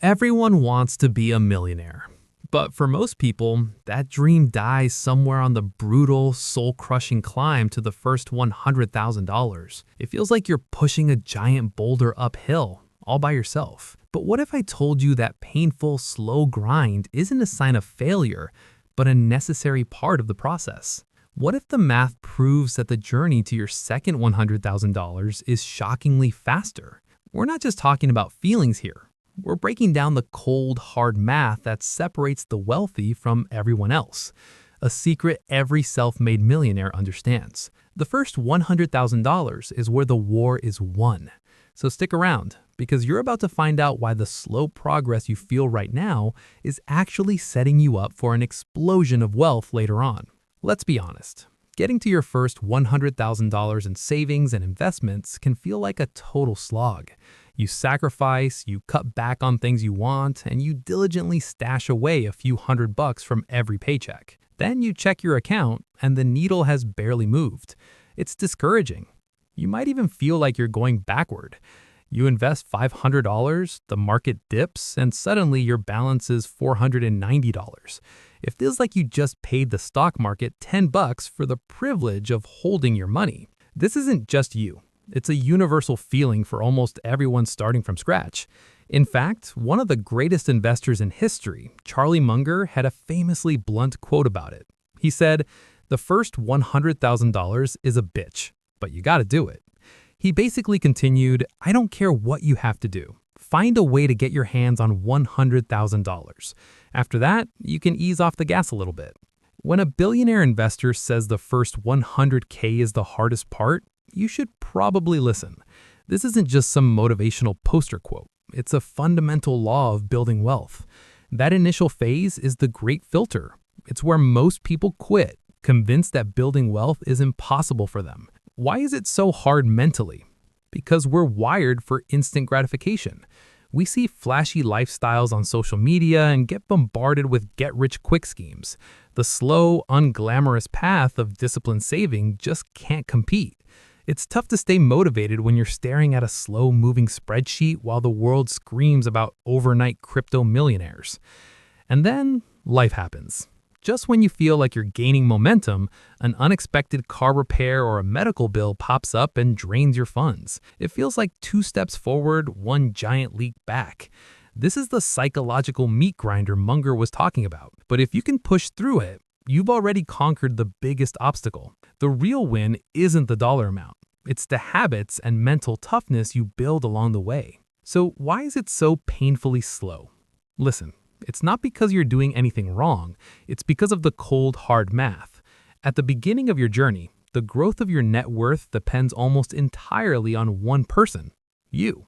Everyone wants to be a millionaire. But for most people, that dream dies somewhere on the brutal, soul-crushing climb to the first $100,000. It feels like you're pushing a giant boulder uphill, all by yourself. But what if I told you that painful, slow grind isn't a sign of failure, but a necessary part of the process? What if the math proves that the journey to your second $100,000 is shockingly faster? We're not just talking about feelings here. We're breaking down the cold, hard math that separates the wealthy from everyone else, a secret every self-made millionaire understands. The first $100,000 is where the war is won. So stick around, because you're about to find out why the slow progress you feel right now is actually setting you up for an explosion of wealth later on. Let's be honest. Getting to your first $100,000 in savings and investments can feel like a total slog. You sacrifice, you cut back on things you want, and you diligently stash away a few $100 from every paycheck. Then you check your account, and the needle has barely moved. It's discouraging. You might even feel like you're going backward. You invest $500, the market dips, and suddenly your balance is $490. It feels like you just paid the stock market $10 for the privilege of holding your money. This isn't just you. It's a universal feeling for almost everyone starting from scratch. In fact, one of the greatest investors in history, Charlie Munger, had a famously blunt quote about it. He said, "The first $100,000 is a bitch, but you gotta do it." He basically continued, "I don't care what you have to do. Find a way to get your hands on $100,000. After that, you can ease off the gas a little bit." When a billionaire investor says the first 100K is the hardest part, you should probably listen. This isn't just some motivational poster quote. It's a fundamental law of building wealth. That initial phase is the great filter. It's where most people quit, convinced that building wealth is impossible for them. Why is it so hard mentally? Because we're wired for instant gratification. We see flashy lifestyles on social media and get bombarded with get-rich-quick schemes. The slow, unglamorous path of disciplined saving just can't compete. It's tough to stay motivated when you're staring at a slow-moving spreadsheet while the world screams about overnight crypto millionaires. And then life happens. Just when you feel like you're gaining momentum, an unexpected car repair or a medical bill pops up and drains your funds. It feels like 2 steps forward, 1 giant leap back. This is the psychological meat grinder Munger was talking about. But if you can push through it, you've already conquered the biggest obstacle. The real win isn't the dollar amount. It's the habits and mental toughness you build along the way. So why is it so painfully slow? Listen. It's not because you're doing anything wrong, it's because of the cold, hard math. At the beginning of your journey, the growth of your net worth depends almost entirely on one person, you.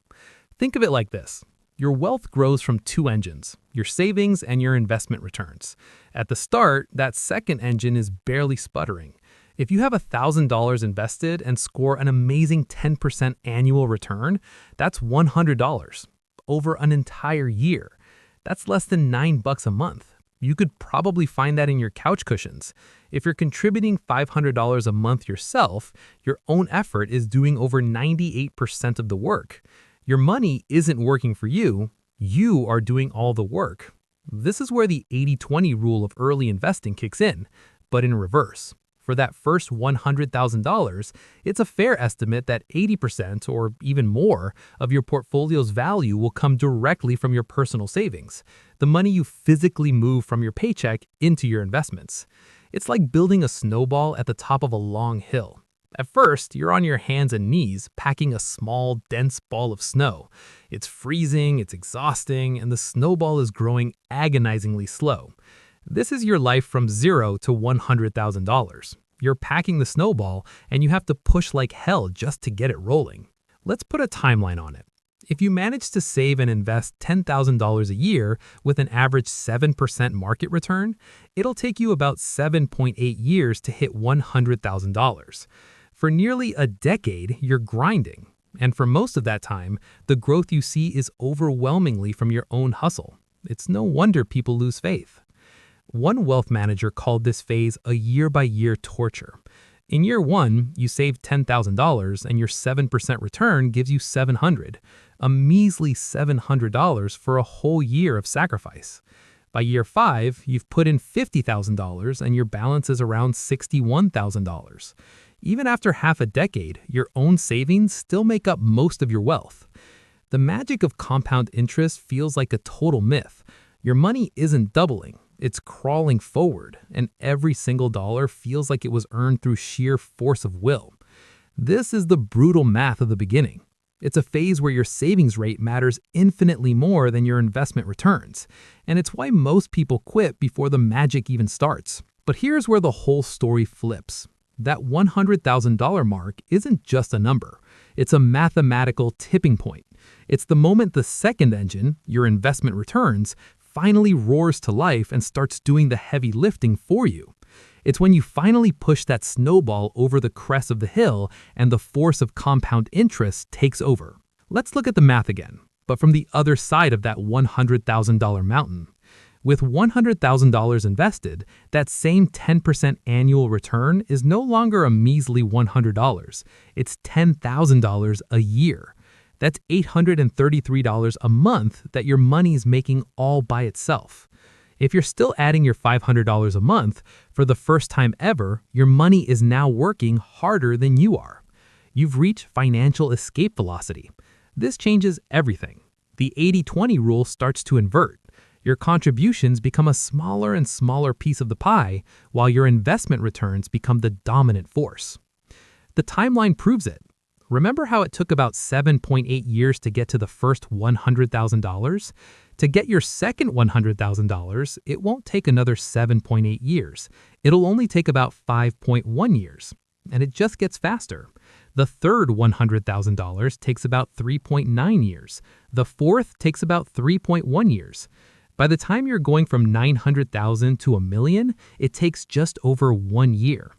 Think of it like this. Your wealth grows from 2 engines, your savings and your investment returns. At the start, that second engine is barely sputtering. If you have $1,000 invested and score an amazing 10% annual return, that's $100 over an entire year. That's less than $9 a month. You could probably find that in your couch cushions. If you're contributing $500 a month yourself, your own effort is doing over 98% of the work. Your money isn't working for you, you are doing all the work. This is where the 80-20 rule of early investing kicks in, but in reverse. For that first $100,000, it's a fair estimate that 80% or even more of your portfolio's value will come directly from your personal savings, the money you physically move from your paycheck into your investments. It's like building a snowball at the top of a long hill. At first, you're on your hands and knees packing a small, dense ball of snow. It's freezing, it's exhausting, and the snowball is growing agonizingly slow. This is your life from $0 to $100,000. You're packing the snowball, and you have to push like hell just to get it rolling. Let's put a timeline on it. If you manage to save and invest $10,000 a year with an average 7% market return, it'll take you about 7.8 years to hit $100,000. For nearly a decade, you're grinding. And for most of that time, the growth you see is overwhelmingly from your own hustle. It's no wonder people lose faith. One wealth manager called this phase a year-by-year torture. In year 1, you save $10,000 and your 7% return gives you $700. a measly $700 for a whole year of sacrifice. By year 5, you've put in $50,000 and your balance is around $61,000. Even after half a decade, your own savings still make up most of your wealth. The magic of compound interest feels like a total myth. Your money isn't doubling, it's crawling forward, and every single dollar feels like it was earned through sheer force of will. This is the brutal math of the beginning. It's a phase where your savings rate matters infinitely more than your investment returns, and it's why most people quit before the magic even starts. But here's where the whole story flips. That $100,000 mark isn't just a number. It's a mathematical tipping point. It's the moment the second engine, your investment returns, finally roars to life and starts doing the heavy lifting for you. It's when you finally push that snowball over the crest of the hill and the force of compound interest takes over. Let's look at the math again, but from the other side of that $100,000 mountain. With $100,000 invested, that same 10% annual return is no longer a measly $100. It's $10,000 a year. That's $833 a month that your money's making all by itself. If you're still adding your $500 a month, for the first time ever, your money is now working harder than you are. You've reached financial escape velocity. This changes everything. The 80-20 rule starts to invert. Your contributions become a smaller and smaller piece of the pie, while your investment returns become the dominant force. The timeline proves it. Remember how it took about 7.8 years to get to the first $100,000? To get your second $100,000, it won't take another 7.8 years. It'll only take about 5.1 years. And it just gets faster. The third $100,000 takes about 3.9 years. The fourth takes about 3.1 years. By the time you're going from $900,000 to $1 million, it takes just over 1 year.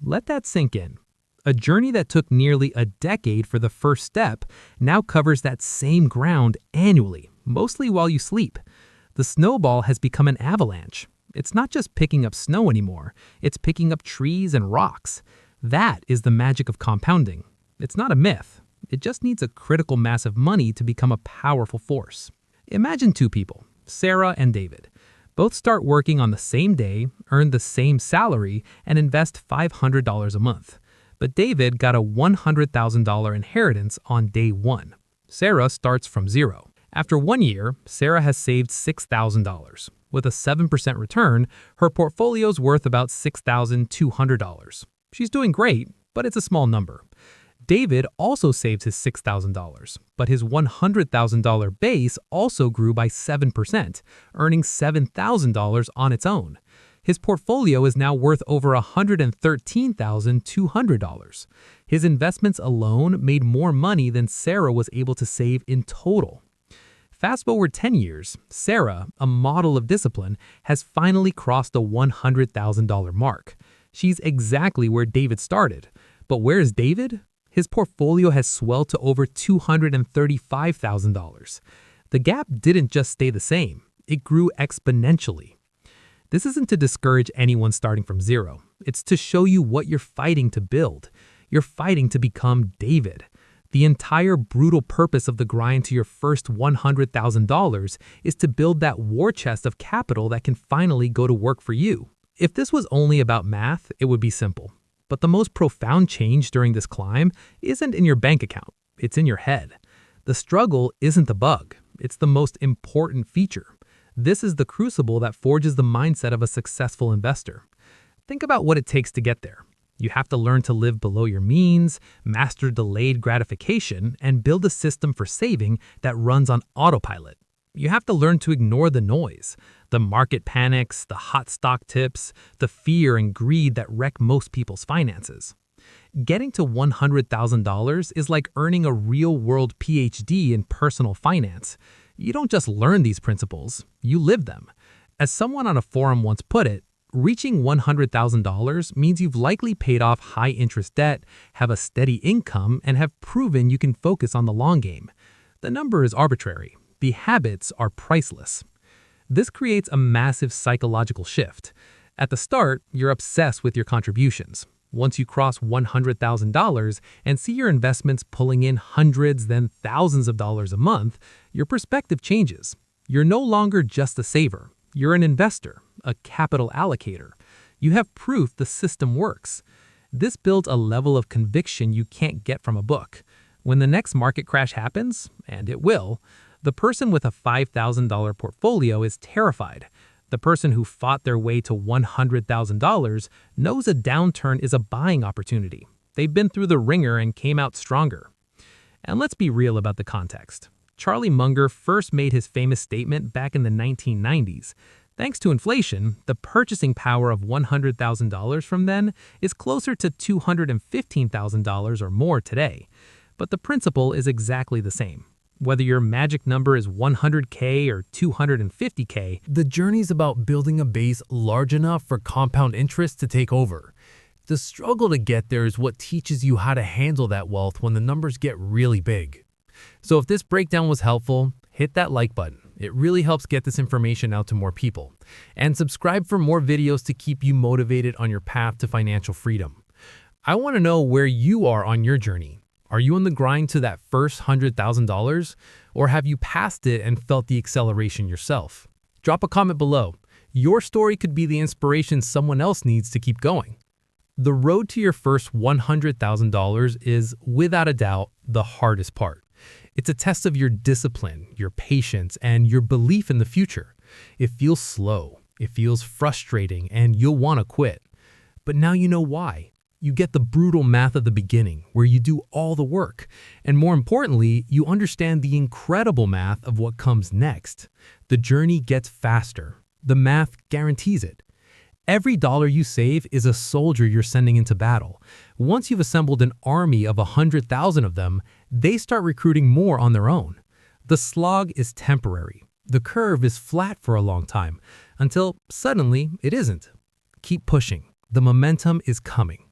Let that sink in. A journey that took nearly a decade for the first step now covers that same ground annually, mostly while you sleep. The snowball has become an avalanche. It's not just picking up snow anymore, it's picking up trees and rocks. That is the magic of compounding. It's not a myth. It just needs a critical mass of money to become a powerful force. Imagine two people, Sarah and David. Both start working on the same day, earn the same salary, and invest $500 a month. But David got a $100,000 inheritance on day 1. Sarah starts from zero. After 1 year, Sarah has saved $6,000. With a 7% return, her portfolio's worth about $6,200. She's doing great, but it's a small number. David also saved his $6,000, but his $100,000 base also grew by 7%, earning $7,000 on its own. His portfolio is now worth over $113,200. His investments alone made more money than Sarah was able to save in total. Fast forward 10 years, Sarah, a model of discipline, has finally crossed the $100,000 mark. She's exactly where David started. But where's David? His portfolio has swelled to over $235,000. The gap didn't just stay the same, it grew exponentially. This isn't to discourage anyone starting from zero. It's to show you what you're fighting to build. You're fighting to become David. The entire brutal purpose of the grind to your first $100,000 is to build that war chest of capital that can finally go to work for you. If this was only about math, it would be simple. But the most profound change during this climb isn't in your bank account, it's in your head. The struggle isn't the bug, it's the most important feature. This is the crucible that forges the mindset of a successful investor. Think about what it takes to get there. You have to learn to live below your means, master delayed gratification, and build a system for saving that runs on autopilot. You have to learn to ignore the noise, the market panics, the hot stock tips, the fear and greed that wreck most people's finances. Getting to $100,000 is like earning a real-world PhD in personal finance. You don't just learn these principles, you live them. As someone on a forum once put it, reaching $100,000 means you've likely paid off high-interest debt, have a steady income, and have proven you can focus on the long game. The number is arbitrary. The habits are priceless. This creates a massive psychological shift. At the start, you're obsessed with your contributions. Once you cross $100,000 and see your investments pulling in hundreds, then thousands of dollars a month, your perspective changes. You're no longer just a saver. You're an investor, a capital allocator. You have proof the system works. This builds a level of conviction you can't get from a book. When the next market crash happens, and it will, the person with a $5,000 portfolio is terrified. The person who fought their way to $100,000 knows a downturn is a buying opportunity. They've been through the ringer and came out stronger. And let's be real about the context. Charlie Munger first made his famous statement back in the 1990s. Thanks to inflation, the purchasing power of $100,000 from then is closer to $215,000 or more today. But the principle is exactly the same. Whether your magic number is 100K or 250K, the journey's about building a base large enough for compound interest to take over. The struggle to get there is what teaches you how to handle that wealth when the numbers get really big. So if this breakdown was helpful, hit that like button. It really helps get this information out to more people. And subscribe for more videos to keep you motivated on your path to financial freedom. I want to know where you are on your journey. Are you on the grind to that first $100,000? Or have you passed it and felt the acceleration yourself? Drop a comment below. Your story could be the inspiration someone else needs to keep going. The road to your first $100,000 is, without a doubt, the hardest part. It's a test of your discipline, your patience, and your belief in the future. It feels slow, it feels frustrating, and you'll want to quit. But now you know why. You get the brutal math of the beginning, where you do all the work. And more importantly, you understand the incredible math of what comes next. The journey gets faster. The math guarantees it. Every dollar you save is a soldier you're sending into battle. Once you've assembled an army of 100,000 of them, they start recruiting more on their own. The slog is temporary. The curve is flat for a long time, until suddenly it isn't. Keep pushing. The momentum is coming.